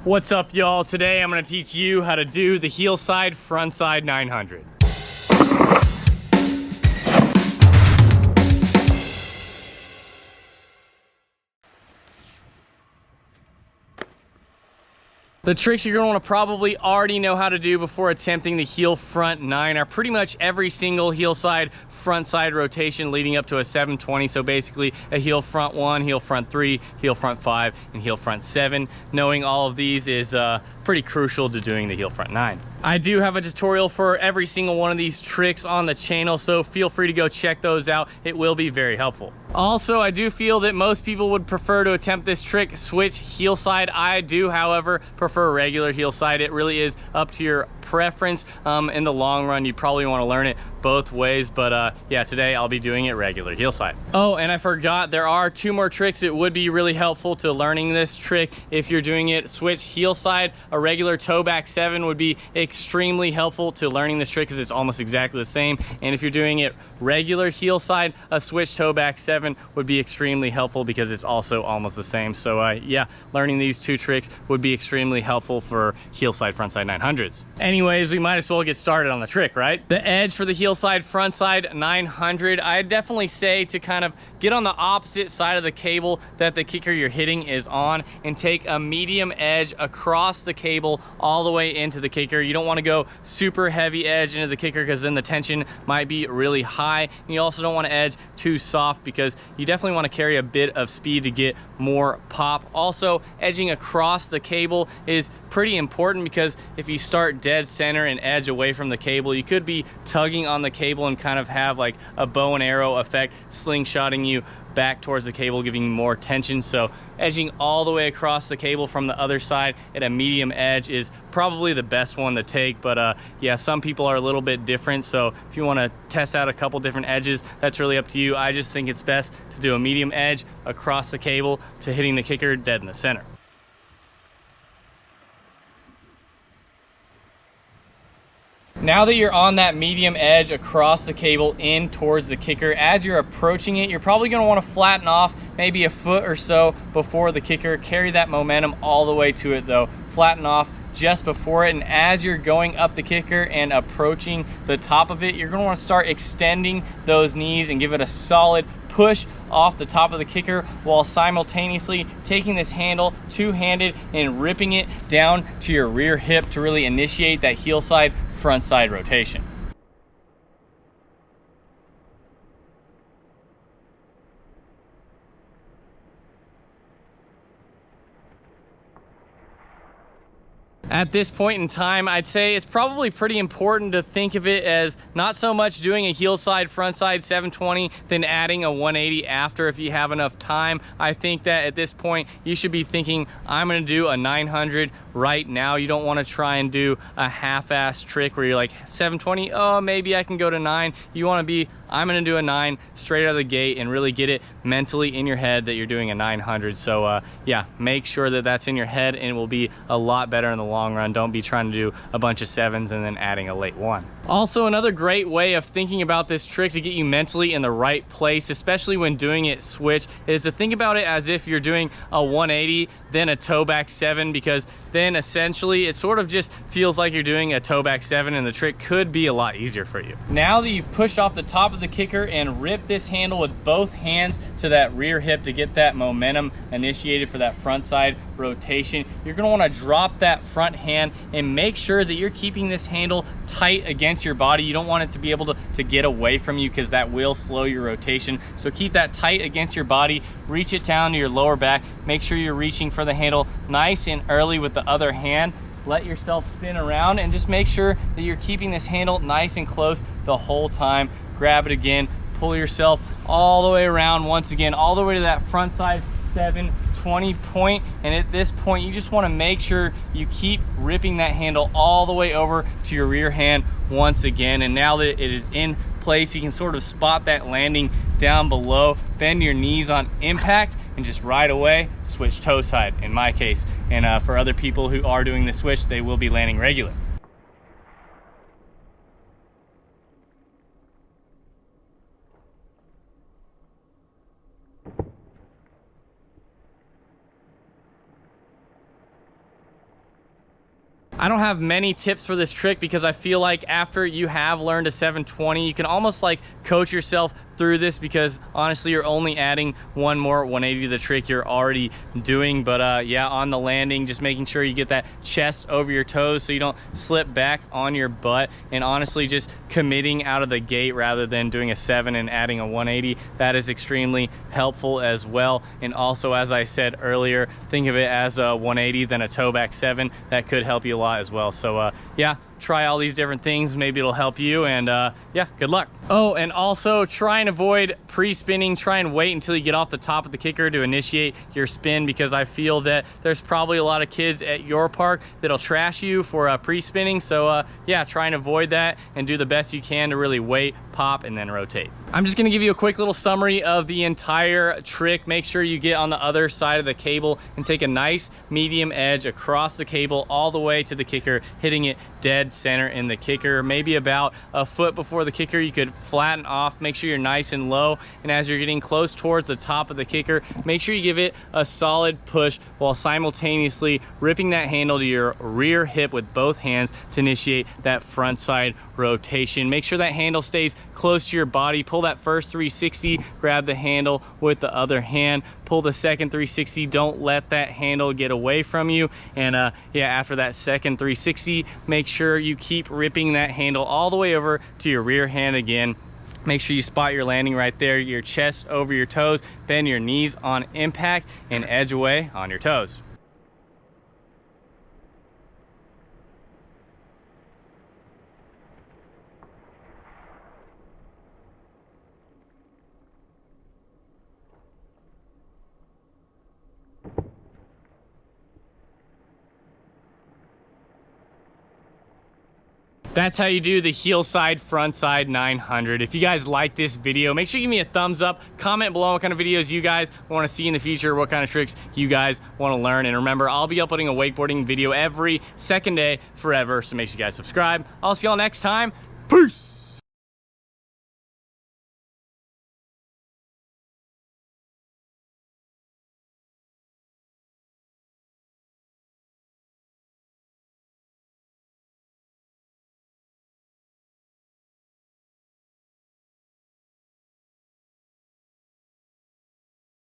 What's up, y'all? Today I'm going to teach you how to do the heel side front side 900. The tricks you're going to want to probably already know how to do before attempting the heel front 9 are pretty much every single heel side front side rotation leading up to a 720. So basically a heel front 1, heel front 3, heel front 5, and heel front 7. Knowing all of these is pretty crucial to doing the heel front 9. I do have a tutorial for every single one of these tricks on the channel, so feel free to go check those out. It will be very helpful. Also, I do feel that most people would prefer to attempt this trick switch heel side. I do, however, prefer regular heel side. It really is up to your preference. In the long run, you probably want to learn it both ways, but yeah, today I'll be doing it regular heel side. Oh, and I forgot, there are 2 more tricks that would be really helpful to learning this trick. If you're doing it switch heel side, a regular toe back 7 would be extremely helpful to learning this trick because it's almost exactly the same. And if you're doing it regular heel side, a switch toe back 7 would be extremely helpful because it's also almost the same. So yeah, learning these 2 tricks would be extremely helpful for heel side front side 900s. Anyways, we might as well get started on the trick, right? The edge for the heel side front side 900, I'd definitely say to kind of get on the opposite side of the cable that the kicker you're hitting is on and take a medium edge across the cable all the way into the kicker. You don't want to go super heavy edge into the kicker because then the tension might be really high. And you also don't want to edge too soft because you definitely want to carry a bit of speed to get more pop. Also, edging across the cable is pretty important because if you start dead center and edge away from the cable, you could be tugging on the cable and kind of have like a bow and arrow effect, slingshotting you back towards the cable, giving you more tension. So edging all the way across the cable from the other side at a medium edge is probably the best one to take. But yeah, some people are a little bit different, so if you want to test out a couple different edges, that's really up to you. I just think it's best to do a medium edge across the cable to hitting the kicker dead in the center. Now that you're on that medium edge across the cable in towards the kicker, as you're approaching it, you're probably going to want to flatten off maybe a foot or so before the kicker. Carry that momentum all the way to it though. Flatten off just before it, and as you're going up the kicker and approaching the top of it, you're going to want to start extending those knees and give it a solid push off the top of the kicker while simultaneously taking this handle two-handed and ripping it down to your rear hip to really initiate that heel side front side rotation. At this point in time, I'd say it's probably pretty important to think of it as not so much doing a heel side front side 720 than adding a 180 after if you have enough time. I think that at this point you should be thinking, I'm going to do a 900 right now. You don't want to try and do a half-ass trick where you're like 720, oh maybe I can go to 9. You want to be, I'm going to do a 9 straight out of the gate and really get it mentally in your head that you're doing a 900. So yeah, make sure that that's in your head and it will be a lot better in the long run. Don't be trying to do a bunch of 7s and then adding a late 1. Also, another great way of thinking about this trick to get you mentally in the right place, especially when doing it switch, is to think about it as if you're doing a 180 then a toe back 7, because then essentially it sort of just feels like you're doing a toe back 7 and the trick could be a lot easier for you. Now that you've pushed off the top of the kicker and ripped this handle with both hands to that rear hip to get that momentum initiated for that front side rotation, you're going to want to drop that front hand and make sure that you're keeping this handle tight against your body. You don't want it to be able to get away from you because that will slow your rotation. So keep that tight against your body, reach it down to your lower back, make sure you're reaching for the handle nice and early with the other hand. Let yourself spin around and just make sure that you're keeping this handle nice and close the whole time. Grab it again, pull yourself all the way around once again, all the way to that front side 720 point. And at this point, you just want to make sure you keep ripping that handle all the way over to your rear hand once again. And now that it is in place, you can sort of spot that landing down below, bend your knees on impact, and just right away switch toe side in my case. And for other people who are doing the switch, they will be landing regular. I don't have many tips for this trick because I feel like after you have learned a 720, you can almost like coach yourself through this, because honestly you're only adding one more 180 to the trick you're already doing. But yeah, on the landing, just making sure you get that chest over your toes so you don't slip back on your butt, and honestly just committing out of the gate rather than doing a 7 and adding a 180. That is extremely helpful as well. And also, as I said earlier, think of it as a 180 then a toe back 7. That could help you a lot as well. So yeah, try all these different things, maybe it'll help you, and yeah, good luck. Oh, and also try and avoid pre-spinning. Try and wait until you get off the top of the kicker to initiate your spin, because I feel that there's probably a lot of kids at your park that'll trash you for pre-spinning. So yeah, try and avoid that and do the best you can to really wait, pop, and then rotate. I'm just gonna give you a quick little summary of the entire trick. Make sure you get on the other side of the cable and take a nice medium edge across the cable all the way to the kicker, hitting it dead center in the kicker. Maybe about a foot before the kicker, you could flatten off. Make sure you're nice and low, and as you're getting close towards the top of the kicker, make sure you give it a solid push while simultaneously ripping that handle to your rear hip with both hands to initiate that front side rotation. Make sure that handle stays close to your body. Pull that first 360, grab the handle with the other hand, pull the second 360, don't let that handle get away from you. And yeah, after that second 360, make sure you keep ripping that handle all the way over to your rear hand again. Make sure you spot your landing right there, your chest over your toes, bend your knees on impact, and edge away on your toes. That's how you do the heel side, front side 900. If you guys like this video, make sure you give me a thumbs up. Comment below what kind of videos you guys want to see in the future, what kind of tricks you guys want to learn. And remember, I'll be uploading a wakeboarding video every second day forever, so make sure you guys subscribe. I'll see y'all next time. Peace!